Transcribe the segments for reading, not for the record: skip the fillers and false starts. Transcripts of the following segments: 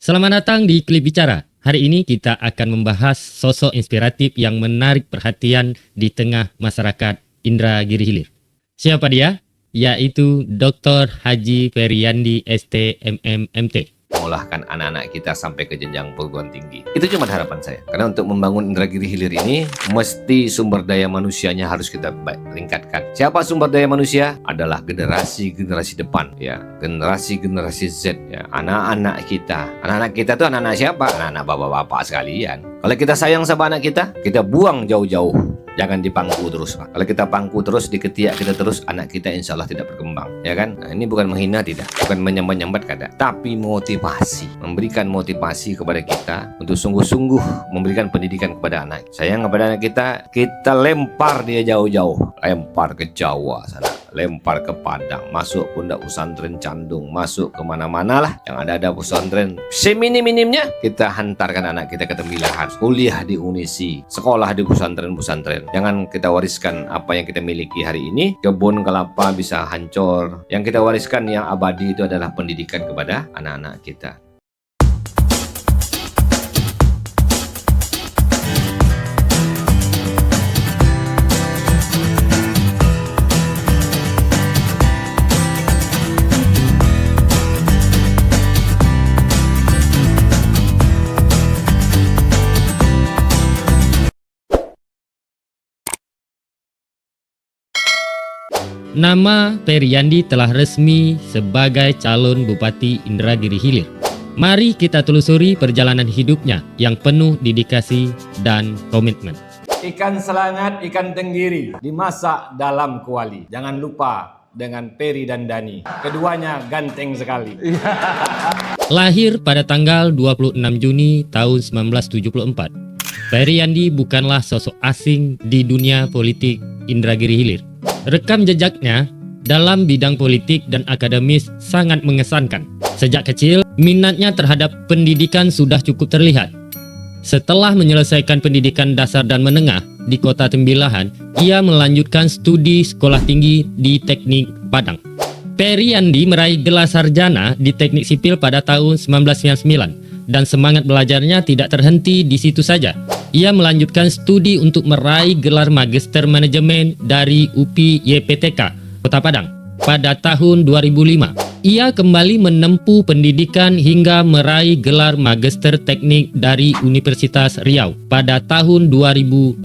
Selamat datang di Klip Bicara. Hari ini kita akan membahas sosok inspiratif yang menarik perhatian di tengah masyarakat Indragiri Hilir. Siapa dia? Yaitu Dr. Haji Feryandi ST MMMT. Mengolahkan anak-anak kita sampai ke jenjang perguruan tinggi. Itu cuma harapan saya. Karena untuk membangun Indragiri Hilir ini, mesti sumber daya manusianya harus kita tingkatkan. Siapa sumber daya manusia? Adalah generasi-generasi depan, ya, generasi-generasi Z, ya, anak-anak kita. Anak-anak kita itu anak-anak siapa? Anak-anak bapak-bapak sekalian. Kalau kita sayang sama anak kita buang jauh-jauh. Jangan dipangku terus, Pak. Kalau kita pangku terus, diketiak kita terus, anak kita insya Allah tidak berkembang, ya kan? Nah, ini bukan menghina, tidak, bukan menyambat-nyambat kada, tapi motivasi, memberikan motivasi kepada kita untuk sungguh-sungguh memberikan pendidikan kepada anak. Sayang kepada anak kita lempar dia jauh-jauh, lempar ke Jawa sana, lempar ke Padang, masuk pondok pesantren Candung, masuk kemana-mana lah yang ada pesantren. Seminim-minimnya kita hantarkan anak kita ke Tembilahan, kuliah di Unisi, sekolah di pesantren-pesantren. Jangan kita wariskan apa yang kita miliki hari ini. Kebun kelapa bisa hancur. Yang kita wariskan yang abadi itu adalah pendidikan kepada anak-anak kita. Nama Feryandi telah resmi sebagai calon Bupati Indragiri Hilir. Mari kita telusuri perjalanan hidupnya yang penuh dedikasi dan komitmen. Ikan selangat, ikan tenggiri dimasak dalam kuali. Jangan lupa dengan Peri dan Dani. Keduanya ganteng sekali. Lahir pada tanggal 26 Juni tahun 1974. Feryandi bukanlah sosok asing di dunia politik Indragiri Hilir. Rekam jejaknya dalam bidang politik dan akademis sangat mengesankan. Sejak kecil, minatnya terhadap pendidikan sudah cukup terlihat. Setelah menyelesaikan pendidikan dasar dan menengah di kota Tembilahan, ia melanjutkan studi sekolah tinggi di Teknik Padang. Feryandi meraih gelar sarjana di Teknik Sipil pada tahun 1999 dan semangat belajarnya tidak terhenti di situ saja. Ia melanjutkan studi untuk meraih gelar Magister Manajemen dari UPI YPTK, Kota Padang, pada tahun 2005. Ia kembali menempuh pendidikan hingga meraih gelar Magister Teknik dari Universitas Riau pada tahun 2008.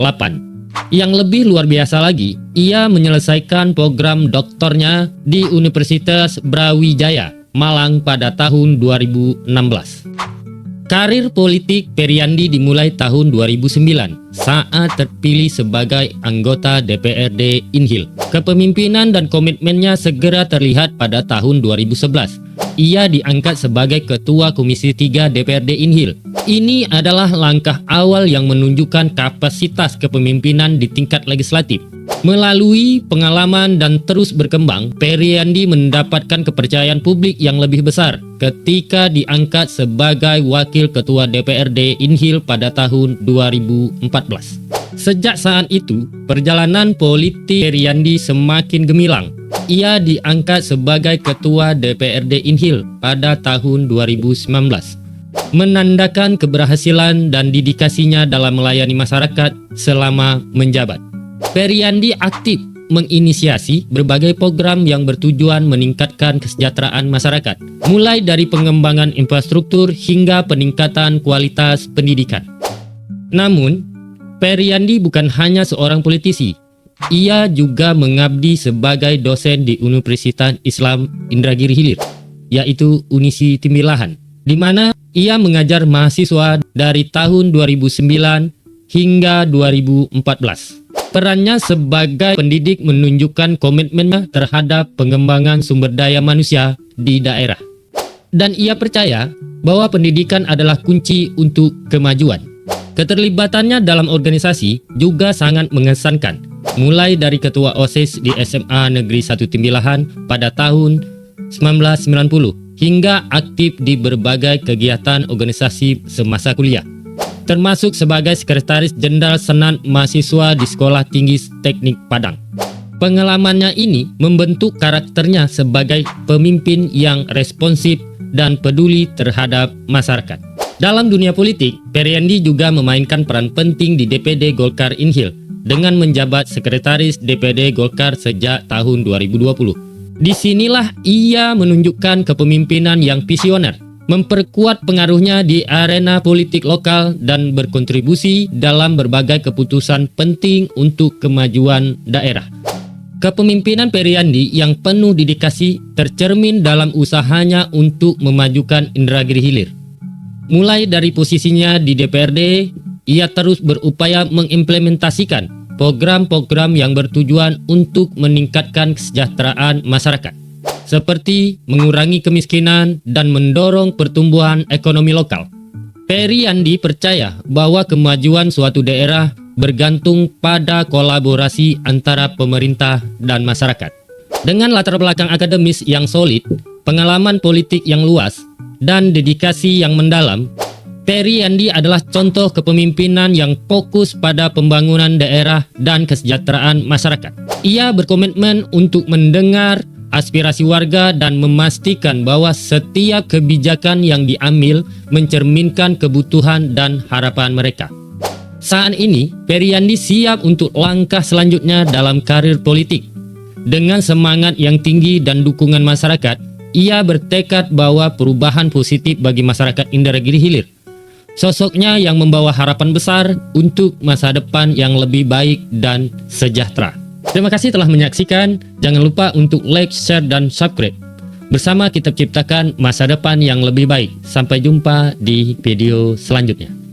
Yang lebih luar biasa lagi, ia menyelesaikan program doktornya di Universitas Brawijaya, Malang pada tahun 2016. Karir politik Feryandi dimulai tahun 2009 saat terpilih sebagai anggota DPRD Inhil. Kepemimpinan dan komitmennya segera terlihat pada tahun 2011. Ia diangkat sebagai Ketua Komisi 3 DPRD Inhil. Ini adalah langkah awal yang menunjukkan kapasitas kepemimpinan di tingkat legislatif. Melalui pengalaman dan terus berkembang, Feryandi mendapatkan kepercayaan publik yang lebih besar ketika diangkat sebagai Wakil Ketua DPRD Inhil pada tahun 2014. Sejak saat itu, perjalanan politik Feryandi semakin gemilang. Ia diangkat sebagai Ketua DPRD Inhil pada tahun 2019, menandakan keberhasilan dan dedikasinya dalam melayani masyarakat selama menjabat. Feryandi aktif menginisiasi berbagai program yang bertujuan meningkatkan kesejahteraan masyarakat, mulai dari pengembangan infrastruktur hingga peningkatan kualitas pendidikan. Namun, Feryandi bukan hanya seorang politisi. Ia juga mengabdi sebagai dosen di Universitas Islam Indragiri Hilir, yaitu Unisi Tembilahan, di mana ia mengajar mahasiswa dari tahun 2009 hingga 2014. Perannya sebagai pendidik menunjukkan komitmennya terhadap pengembangan sumber daya manusia di daerah. Dan ia percaya bahwa pendidikan adalah kunci untuk kemajuan. Keterlibatannya dalam organisasi juga sangat mengesankan, mulai dari Ketua OSIS di SMA Negeri 1 Tembilahan pada tahun 1990 hingga aktif di berbagai kegiatan organisasi semasa kuliah, termasuk sebagai Sekretaris Jenderal Senat Mahasiswa di Sekolah Tinggi Teknik Padang. Pengalamannya ini membentuk karakternya sebagai pemimpin yang responsif dan peduli terhadap masyarakat. Dalam dunia politik, Periandi juga memainkan peran penting di DPD Golkar Inhil dengan menjabat sekretaris DPD Golkar sejak tahun 2020. Disinilah ia menunjukkan kepemimpinan yang visioner, memperkuat pengaruhnya di arena politik lokal dan berkontribusi dalam berbagai keputusan penting untuk kemajuan daerah. Kepemimpinan Periandi yang penuh dedikasi tercermin dalam usahanya untuk memajukan Indragiri Hilir. Mulai dari posisinya di DPRD, ia terus berupaya mengimplementasikan program-program yang bertujuan untuk meningkatkan kesejahteraan masyarakat, seperti mengurangi kemiskinan dan mendorong pertumbuhan ekonomi lokal. Periandi percaya bahwa kemajuan suatu daerah bergantung pada kolaborasi antara pemerintah dan masyarakat. Dengan latar belakang akademis yang solid, pengalaman politik yang luas, dan dedikasi yang mendalam, Periandi adalah contoh kepemimpinan yang fokus pada pembangunan daerah dan kesejahteraan masyarakat. Ia berkomitmen untuk mendengar aspirasi warga dan memastikan bahwa setiap kebijakan yang diambil mencerminkan kebutuhan dan harapan mereka. Saat ini, Periandi siap untuk langkah selanjutnya dalam karir politik. Dengan semangat yang tinggi dan dukungan masyarakat, ia bertekad bahwa perubahan positif bagi masyarakat Indragiri Hilir. Sosoknya yang membawa harapan besar untuk masa depan yang lebih baik dan sejahtera. Terima kasih telah menyaksikan. Jangan lupa untuk like, share, dan subscribe. Bersama kita ciptakan masa depan yang lebih baik. Sampai jumpa di video selanjutnya.